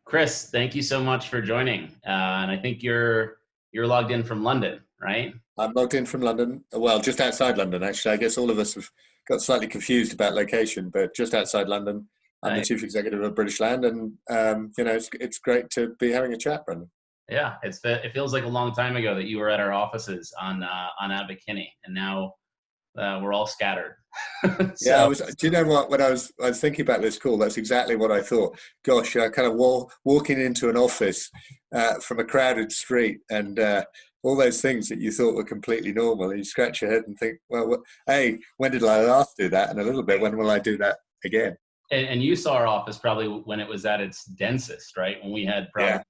Chris, thank you so much for joining. And I think you're logged in from London, right? I'm logged in from London. Well, just outside London, actually. I guess all of us have got slightly confused about location, but just outside London. I'm the Nice. chief executive of British Land, and it's great to be having a chat, Brendan. Yeah, it feels like a long time ago that you were at our offices on Abercrombie, and now we're all scattered. Yeah, I So was. Do you know what? When I was thinking about this call, that's exactly what I thought. Gosh, kind of walking into an office from a crowded street, and all those things that you thought were completely normal, and you scratch your head and think, well, hey, when did I last do that? And a little bit, when will I do that again? and you saw our office probably when it was at its densest, right? When we had probably Yeah.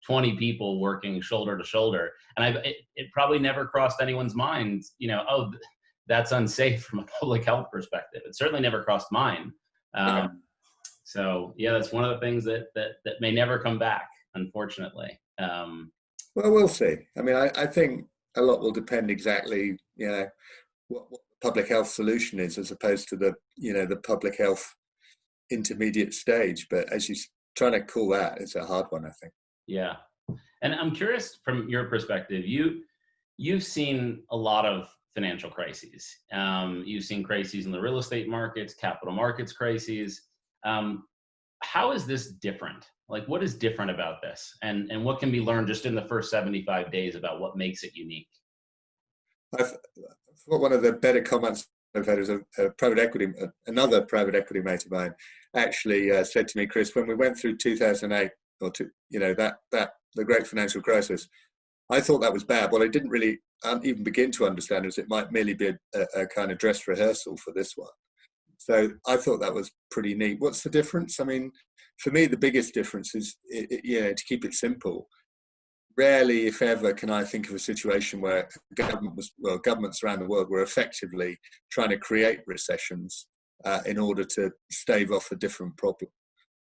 20 people working shoulder to shoulder, and it probably never crossed anyone's mind, oh, that's unsafe from a public health perspective. It certainly never crossed mine. Yeah. So yeah, that's one of the things that may never come back, unfortunately. Well, we'll see. I mean, I think a lot will depend exactly, what the public health solution is, as opposed to the public health intermediate stage. But as you trying to call that, it's a hard one, I think. Yeah, and I'm curious from your perspective. You've seen a lot of financial crises. You've seen crises in the real estate markets, capital markets crises. How is this different? Like, what is different about this, and what can be learned just in the first 75 days about what makes it unique? I thought one of the better comments I've had is another private equity mate of mine actually said to me, Chris, when we went through 2008 the great financial crisis, I thought that was bad. What I didn't really even begin to understand is it might merely be a kind of dress rehearsal for this one. So I thought that was pretty neat. What's the difference? I mean, for me, the biggest difference is, to keep it simple, rarely, if ever, can I think of a situation where governments around the world were effectively trying to create recessions in order to stave off a different problem.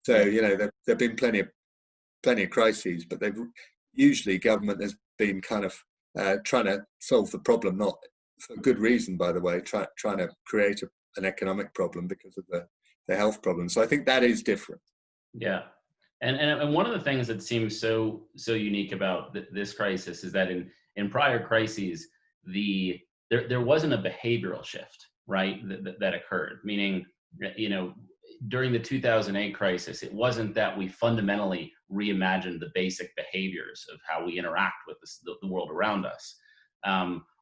So, there have been plenty of crises, but usually government has been kind of trying to solve the problem, not for good reason, by the way, trying to create an economic problem because of the health problem. So I think that is different. Yeah. And one of the things that seems so unique about this crisis is that in prior crises, there wasn't a behavioral shift, right, that occurred. Meaning, during the 2008 crisis, it wasn't that we fundamentally reimagined the basic behaviors of how we interact with the world around us.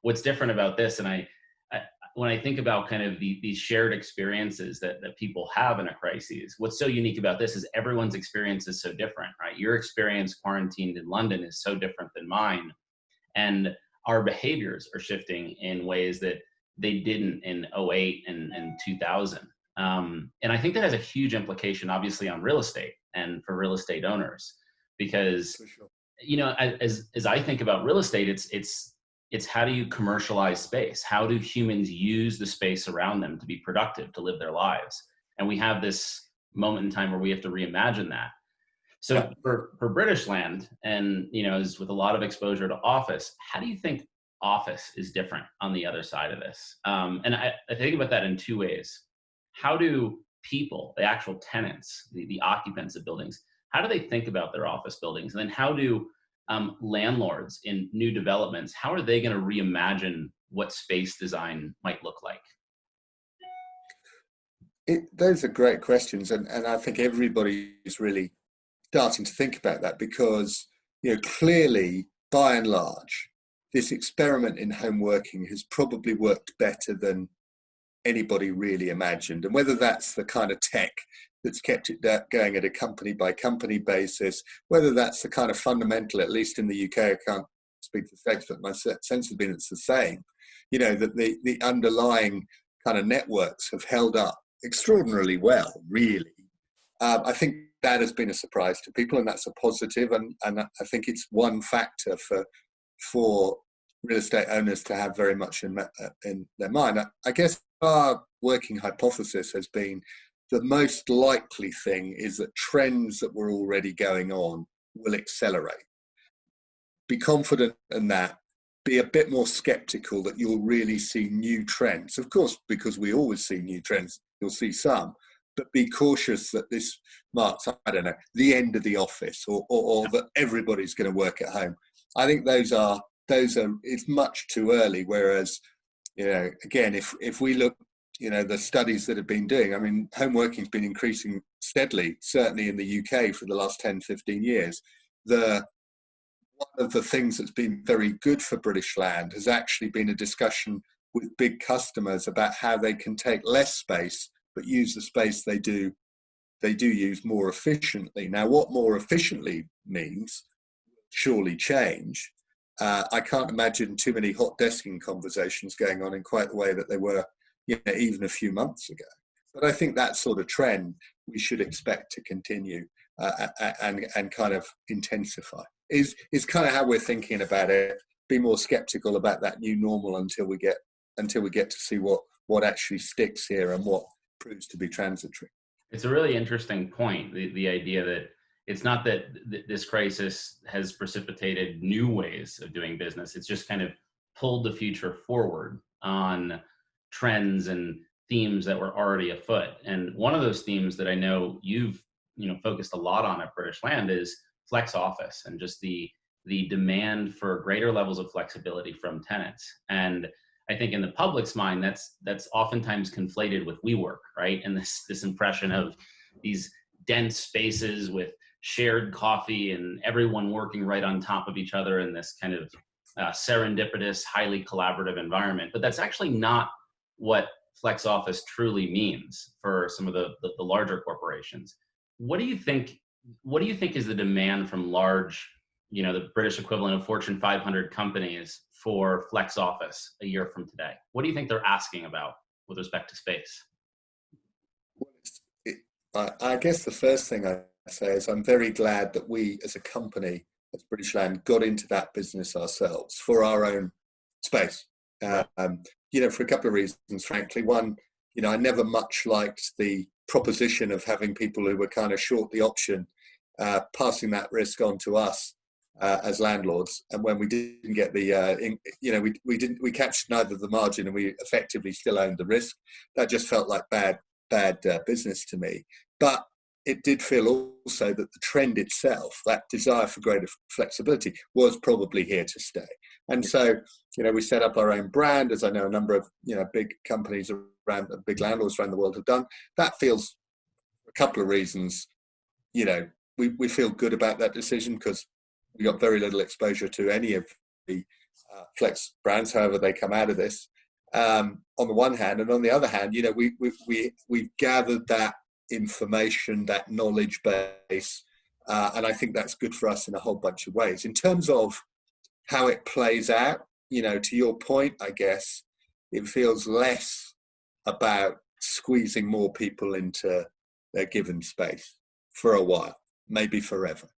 What's different about this, and when I think about kind of these shared experiences that people have in a crisis, what's so unique about this is everyone's experience is so different, right? Your experience quarantined in London is so different than mine. And our behaviors are shifting in ways that they didn't in '08 and 2000. And I think that has a huge implication, obviously, on real estate and for real estate owners, because, For sure. as I think about real estate, it's how do you commercialize space? How do humans use the space around them to be productive, to live their lives? And we have this moment in time where we have to reimagine that. So for British Land, and as with a lot of exposure to office, how do you think office is different on the other side of this? And I think about that in two ways. How do people, the actual tenants, the occupants of buildings, how do they think about their office buildings? And then how do landlords in new developments, how are they going to reimagine what space design might look like? Those are great questions, and I think everybody is really starting to think about that because, clearly, by and large, this experiment in home working has probably worked better than anybody really imagined. And whether that's the kind of tech that's kept it going at a company by company basis, whether that's the kind of fundamental, at least in the UK, I can't speak to the States, but my sense has been it's the same, that the underlying kind of networks have held up extraordinarily well, really. I think that has been a surprise to people, and that's a positive. And I think it's one factor for real estate owners to have very much in their mind. I guess our working hypothesis has been the most likely thing is that trends that were already going on will accelerate. Be confident in that. Be a bit more skeptical that you'll really see new trends. Of course, because we always see new trends, you'll see some, but be cautious that this marks, I don't know, the end of the office, or that everybody's going to work at home. I think those are, it's much too early. Whereas, again, if we look, the studies that have been doing, I mean, home working's been increasing steadily, certainly in the UK for the last 10, 15 years. One of the things that's been very good for British Land has actually been a discussion with big customers about how they can take less space but use the space they do use more efficiently. Now, what more efficiently means surely change. I can't imagine too many hot desking conversations going on in quite the way that they were even a few months ago. But I think that sort of trend we should expect to continue and kind of intensify. Is kind of how we're thinking about it. Be more skeptical about that new normal until we get to see what actually sticks here and what proves to be transitory. It's a really interesting point. The idea that it's not that this crisis has precipitated new ways of doing business. It's just kind of pulled the future forward on trends and themes that were already afoot. And one of those themes that I know you've focused a lot on at British Land is flex office, and just the demand for greater levels of flexibility from tenants. And I think in the public's mind, that's oftentimes conflated with WeWork, right? And this impression of these dense spaces with shared coffee and everyone working right on top of each other in this kind of serendipitous, highly collaborative environment. But that's actually not what flex office truly means for some of the larger corporations. What do you think is the demand from large, the British equivalent of Fortune 500 companies for flex office a year from today? What do you think they're asking about with respect to space? I guess the first thing I say is I'm very glad that we as a company, as British Land, got into that business ourselves for our own space. For a couple of reasons, frankly. One, I never much liked the proposition of having people who were kind of short the option, passing that risk on to us as landlords. And when we didn't get we captured neither the margin and we effectively still owned the risk. That just felt like bad business to me. But it did feel also that the trend itself, that desire for greater flexibility, was probably here to stay. And so, we set up our own brand, as I know a number of big companies around, big landlords around the world have done. That feels, for a couple of reasons, we feel good about that decision because we got very little exposure to any of the flex brands, however they come out of this. On the one hand, and on the other hand, we've gathered that information, that knowledge base, and I think that's good for us in a whole bunch of ways. In terms of how it plays out, to your point, I guess it feels less about squeezing more people into their given space for a while, maybe forever.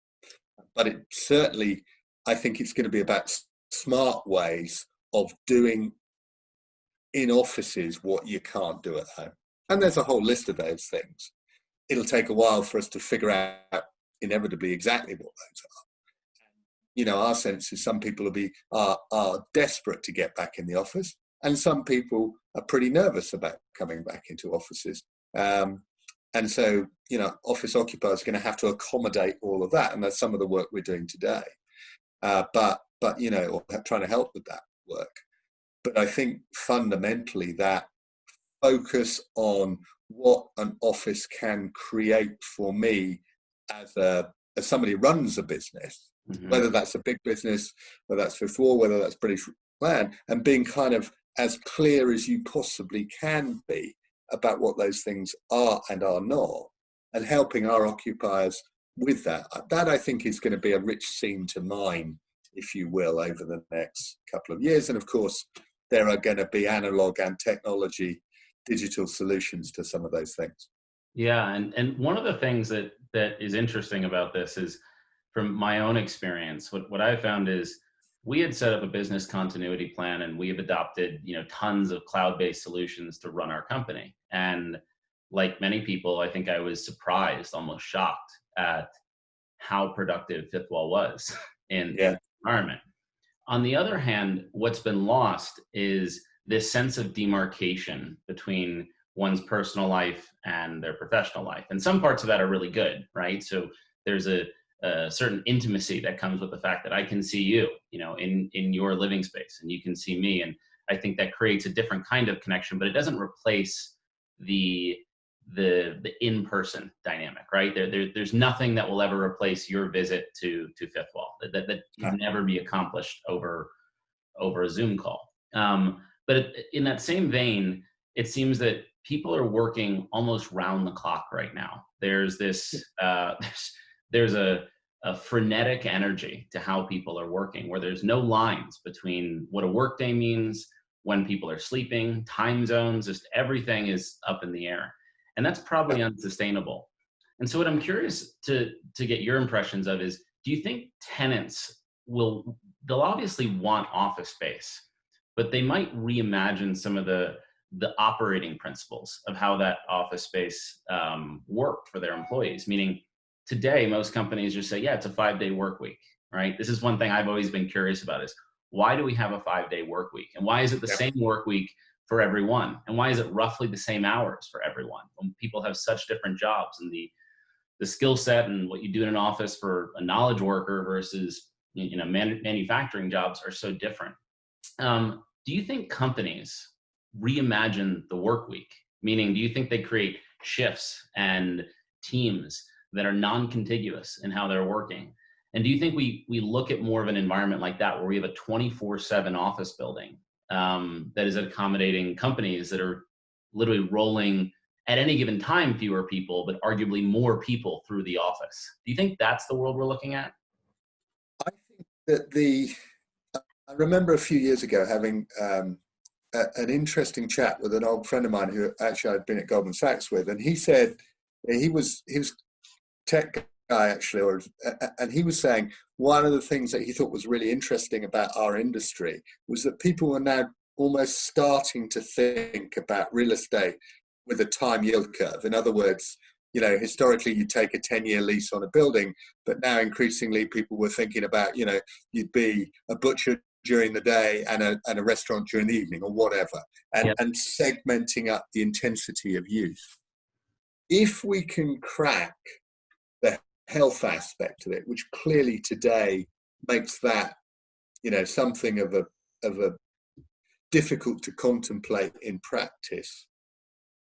But it certainly, I think it's going to be about smart ways of doing in offices what you can't do at home. And there's a whole list of those things. It'll take a while for us to figure out inevitably exactly what those are. Our sense is some people are desperate to get back in the office, and some people are pretty nervous about coming back into offices. And so, office occupiers are going to have to accommodate all of that, and that's some of the work we're doing today. But or trying to help with that work. But I think fundamentally that focus on what an office can create for me as somebody who runs a business, whether that's a big business, whether that's Fifth Wall, whether that's British Land, and being kind of as clear as you possibly can be about what those things are and are not, and helping our occupiers with that. That I think is going to be a rich seam to mine, if you will, over the next couple of years. And of course, there are going to be analog and technology, digital solutions to some of those things. Yeah, and one of the things that is interesting about this is, from my own experience, what I found is we had set up a business continuity plan, and we have adopted tons of cloud-based solutions to run our company. And like many people, I think I was surprised, almost shocked at how productive Fifth Wall was in Yeah. the environment. On the other hand, what's been lost is this sense of demarcation between one's personal life and their professional life. And some parts of that are really good, right? So there's a certain intimacy that comes with the fact that I can see you, in your living space, and you can see me. And I think that creates a different kind of connection, but it doesn't replace the in-person dynamic, right? There's nothing that will ever replace your visit to Fifth Wall. That can never be accomplished over a Zoom call. But in that same vein, it seems that people are working almost round the clock right now. There's this there's a frenetic energy to how people are working, where there's no lines between what a workday means, when people are sleeping, time zones, just everything is up in the air. And that's probably unsustainable. And so what I'm curious to get your impressions of is, do you think tenants they'll obviously want office space, but they might reimagine some of the operating principles of how that office space worked for their employees? Meaning today, most companies just say, yeah, it's a 5-day work week, right? This is one thing I've always been curious about is, why do we have a 5-day work week? And why is it the same work week for everyone? And why is it roughly the same hours for everyone when people have such different jobs, and the skill set and what you do in an office for a knowledge worker versus manufacturing jobs are so different? Do you think companies reimagine the work week? Meaning, do you think they create shifts and teams that are non-contiguous in how they're working? And do you think we look at more of an environment like that, where we have a 24/7 office building that is accommodating companies that are literally rolling at any given time fewer people, but arguably more people through the office? Do you think that's the world we're looking at? I think that I remember a few years ago having an interesting chat with an old friend of mine who actually I'd been at Goldman Sachs with, and he said he was tech guy actually, and he was saying one of the things that he thought was really interesting about our industry was that people were now almost starting to think about real estate with a time yield curve. In other words, historically you take a 10-year lease on a building, but now increasingly people were thinking about, you'd be a butcher during the day and a restaurant during the evening or whatever, and segmenting up the intensity of use. If we can crack the health aspect of it, which clearly today makes that, something of a difficult to contemplate in practice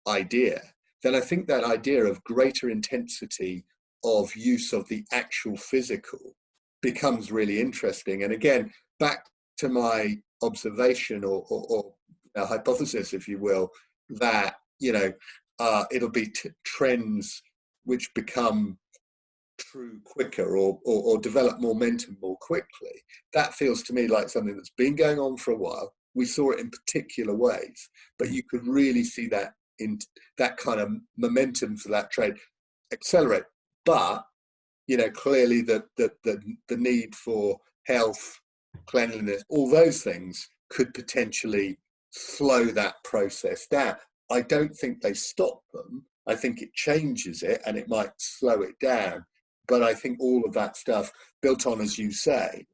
idea, then I think that idea of greater intensity of use of the actual physical becomes really interesting. And again, back to my observation or hypothesis, if you will, that, it'll be trends which become true quicker or develop momentum more quickly. That feels to me like something that's been going on for a while. We saw it in particular ways, but you could really see that in that kind of momentum for that trade accelerate. But clearly the need for health, cleanliness, all those things could potentially slow that process down. I don't think they stop them. I think it changes it and it might slow it down. But I think all of that stuff built on, as you say,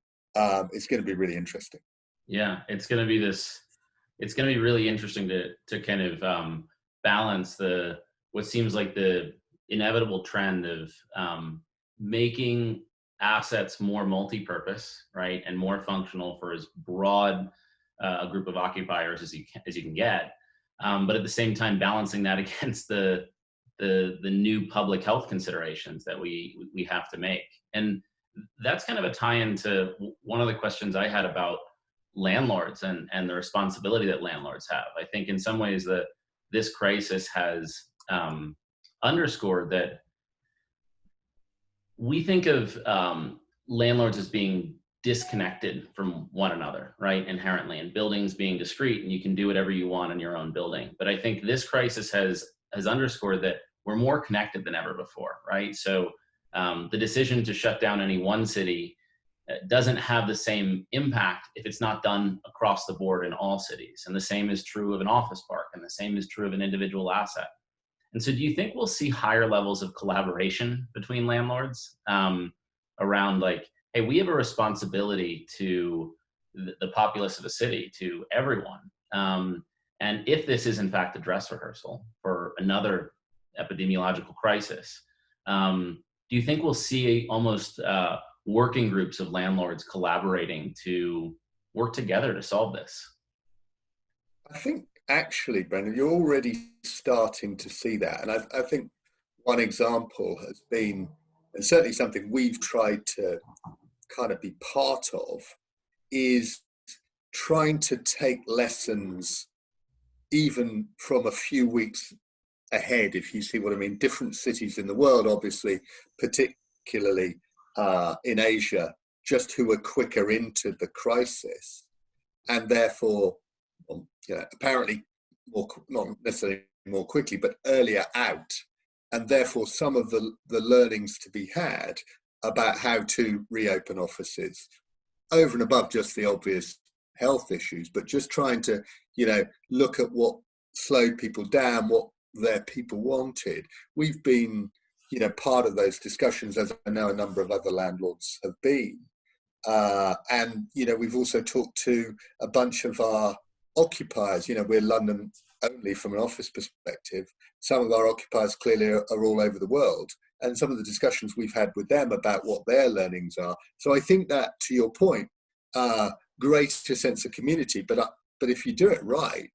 is going to be really interesting. Yeah, it's going to be really interesting to kind of balance what seems like the inevitable trend of making assets more multi-purpose, right, and more functional for as broad a group of occupiers as you can get, but at the same time balancing that against the new public health considerations that we have to make. And that's kind of a tie-in to one of the questions I had about landlords and the responsibility that landlords have. I think in some ways that this crisis has underscored that we think of landlords as being disconnected from one another, right? Inherently, and buildings being discrete, and you can do whatever you want in your own building. But I think this crisis has underscored that we're more connected than ever before, right? So the decision to shut down any one city doesn't have the same impact if it's not done across the board in all cities. And the same is true of an office park, and the same is true of an individual asset. And so do you think we'll see higher levels of collaboration between landlords? around like, hey, we have a responsibility to the populace of the city, to everyone. And if this is in fact a dress rehearsal for another epidemiological crisis, do you think we'll see almost working groups of landlords collaborating to work together to solve this? I think actually, Brendan, you're already starting to see that. And I think one example has been, and certainly something we've tried to kind of be part of, is trying to take lessons even from a few weeks ahead, if you see what I mean. Different cities in the world, obviously, particularly in Asia, just who are quicker into the crisis and therefore, apparently more, not necessarily more quickly, but earlier out. And therefore, some of the learnings to be had about how to reopen offices over and above just the obvious health issues, but just trying to, look at what slowed people down, what their people wanted. We've been, part of those discussions, as I know a number of other landlords have been. And, we've also talked to a bunch of our occupiers. We're London only from an office perspective. Some of our occupiers clearly are all over the world. And some of the discussions we've had with them about what their learnings are. So I think that, to your point, greater sense of community. But if you do it right,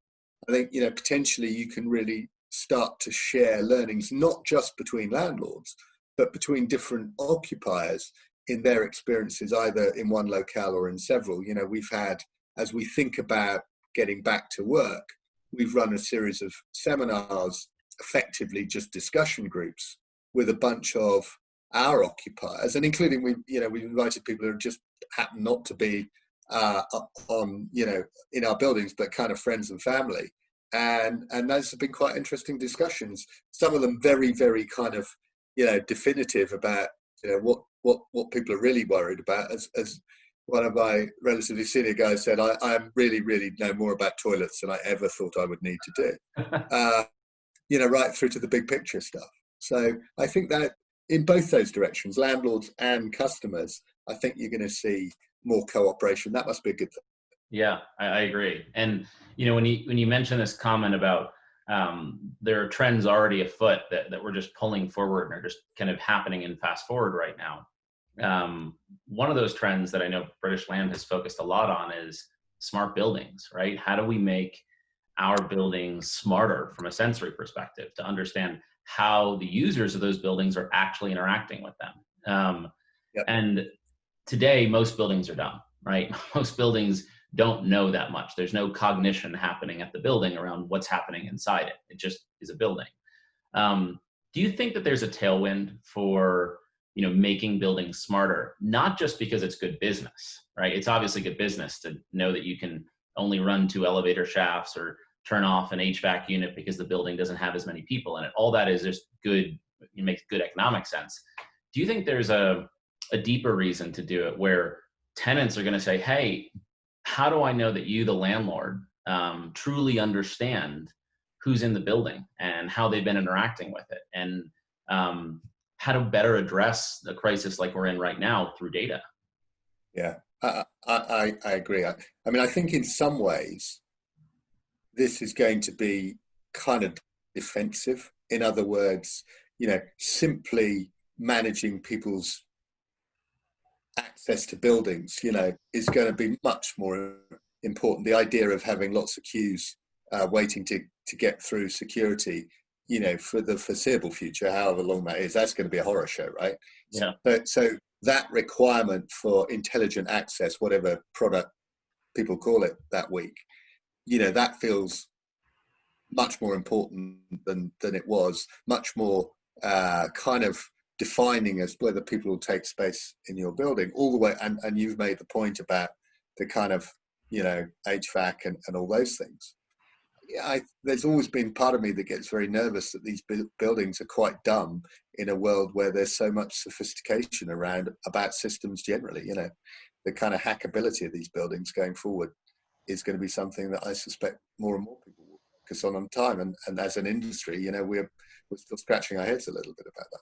I think, potentially you can really start to share learnings, not just between landlords, but between different occupiers in their experiences, either in one locale or in several. We've had, as we think about getting back to work, we've run a series of seminars, effectively just discussion groups with a bunch of our occupiers, and including we've invited people who just happen not to be on in our buildings, but kind of friends and family, and those have been quite interesting discussions. Some of them very, very kind of definitive about what people are really worried about. As one of my relatively senior guys said, I really, really know more about toilets than I ever thought I would need to do. Right through to the big picture stuff. So I think that in both those directions, landlords and customers, I think you're going to see more cooperation. That must be a good thing. Yeah, I agree. And when you mention this comment about there are trends already afoot that we're just pulling forward and are just kind of happening in fast forward right now. One of those trends that I know British Land has focused a lot on is smart buildings, right? How do we make our buildings smarter from a sensory perspective to understand how the users of those buildings are actually interacting with them? Yep. And today, most buildings are dumb, right? Most buildings don't know that much. There's no cognition happening at the building around what's happening inside it. It just is a building. Do you think that there's a tailwind for making buildings smarter, not just because it's good business, right? It's obviously good business to know that you can only run 2 elevator shafts or turn off an HVAC unit because the building doesn't have as many people in it. All that is just good. It makes good economic sense. Do you think there's a deeper reason to do it where tenants are going to say, hey, how do I know that you, the landlord, truly understand who's in the building and how they've been interacting with it, and how to better address the crisis like we're in right now through data? Yeah, I agree. I mean, I think in some ways this is going to be kind of defensive. In other words, simply managing people's access to buildings, is going to be much more important. The idea of having lots of queues waiting to get through security, for the foreseeable future, however long that is, that's going to be a horror show, right? Yeah. So that requirement for intelligent access, whatever product people call it that week, that feels much more important than it was, much more kind of defining as whether people will take space in your building all the way. And you've made the point about the kind of, HVAC and all those things. Yeah, there's always been part of me that gets very nervous that these buildings are quite dumb in a world where there's so much sophistication around about systems generally. The kind of hackability of these buildings going forward is going to be something that I suspect more and more people will focus on time. And as an industry, we're still scratching our heads a little bit about that.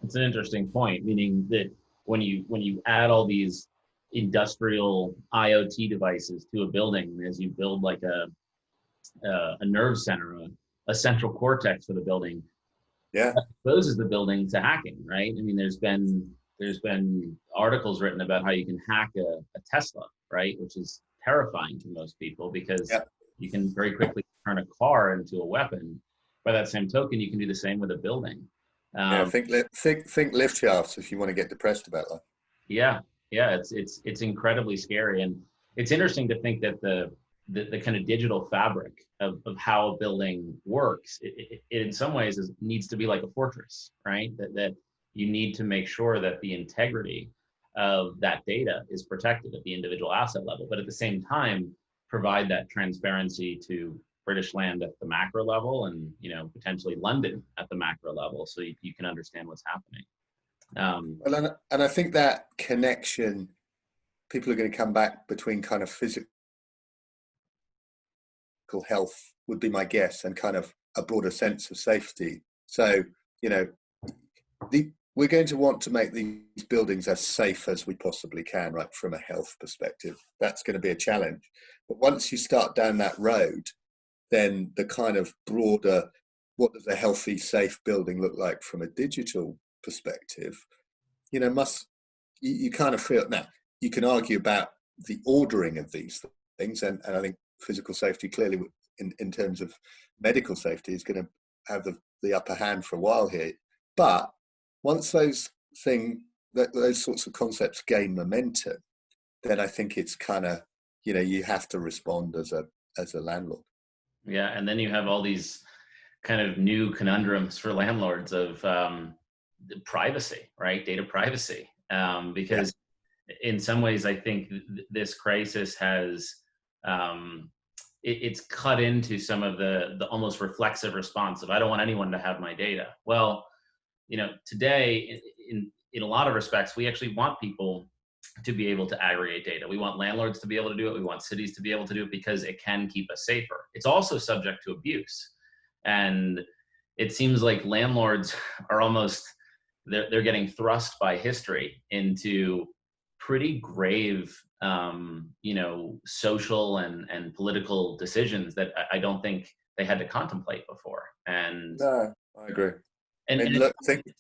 It's an interesting point, meaning that when you add all these industrial IoT devices to a building, as you build like a nerve center, a central cortex for the building, Yeah. exposes the building to hacking, right? I mean, there's been articles written about how you can hack a Tesla, right? Which is terrifying to most people because Yeah. you can very quickly turn a car into a weapon. By that same token, you can do the same with a building. Yeah. Um, Think lift shafts if you want to get depressed about that. yeah, yeah, it's incredibly scary, and it's interesting to think that the kind of digital fabric of how a building works, it in some ways needs to be like a fortress, right? That you need to make sure that the integrity of that data is protected at the individual asset level, but at the same time, provide that transparency to British land at the macro level, and potentially London at the macro level, so you can understand what's happening. Well, and I think that connection, people are going to come back between kind of physical health would be my guess, and kind of a broader sense of safety. So, you know, we're going to want to make these buildings as safe as we possibly can, right, from a health perspective. That's going to be a challenge. But once you start down that road, then the kind of broader, what does a healthy, safe building look like from a digital perspective, you kind of feel, now, you can argue about the ordering of these things, and I think physical safety clearly, in terms of medical safety, is going to have the upper hand for a while here. But once those sorts of concepts gain momentum, then I think it's kind of, you have to respond as a landlord. Yeah, and then you have all these kind of new conundrums for landlords of privacy, right? Data privacy, because in some ways, I think this crisis has it's cut into some of the almost reflexive response of, I don't want anyone to have my data. Well, today, in a lot of respects, we actually want people to be able to aggregate data. We want landlords to be able to do it. We want cities to be able to do it because it can keep us safer. It's also subject to abuse. And it seems like landlords are almost, they're getting thrust by history into pretty grave, social and political decisions that I don't think they had to contemplate before. And no, I agree. And, I mean, look,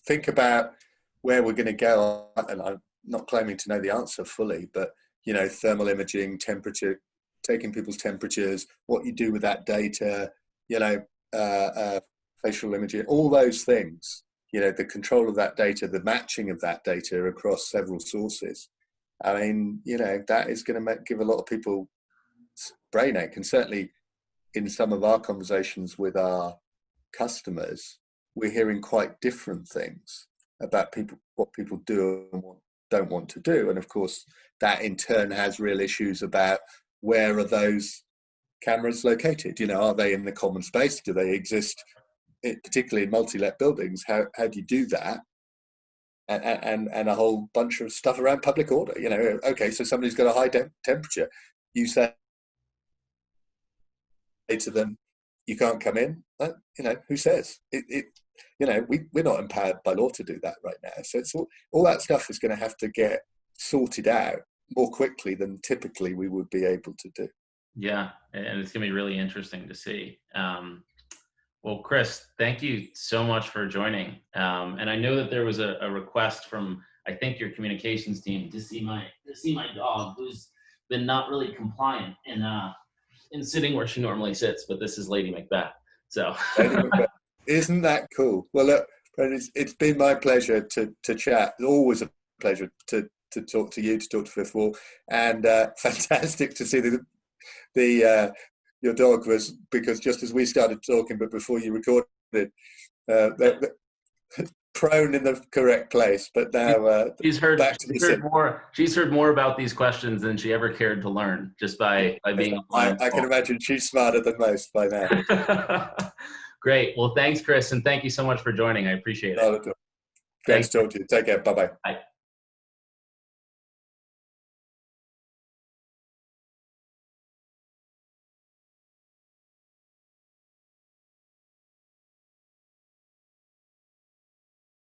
think about where we're going to go, and I'm not claiming to know the answer fully, but thermal imaging, temperature, taking people's temperatures, what you do with that data, facial imaging, all those things, the control of that data, the matching of that data across several sources. I mean, that is going to give a lot of people brain ache, and certainly in some of our conversations with our customers, we're hearing quite different things about what people do and what don't want to do. And of course, that in turn has real issues about, where are those cameras located? Are they in the common space? Do they exist, particularly in multi-let buildings? How do you do that? And a whole bunch of stuff around public order. Okay, so somebody's got a high temperature. You say to them, you can't come in. Who says it? We're not empowered by law to do that right now. So it's all that stuff is going to have to get sorted out more quickly than typically we would be able to do. Yeah, and it's going to be really interesting to see. Well, Chris, thank you so much for joining. And I know that there was a request from, I think, your communications team to see my dog, who's been not really compliant in sitting where she normally sits, but this is Lady Macbeth. So Lady Macbeth. Isn't that cool? Well, look, it's been my pleasure to chat. It's always a pleasure to talk to you, to talk to Fifth Wall, and fantastic to see your dog was, because just as we started talking, but before you recorded, prone in the correct place. But now she's heard more about these questions than she ever cared to learn, just by being. I can imagine she's smarter than most by now. Great. Well, thanks, Chris, and thank you so much for joining. I appreciate it. Great to talk to you. Take care. Bye-bye. Bye.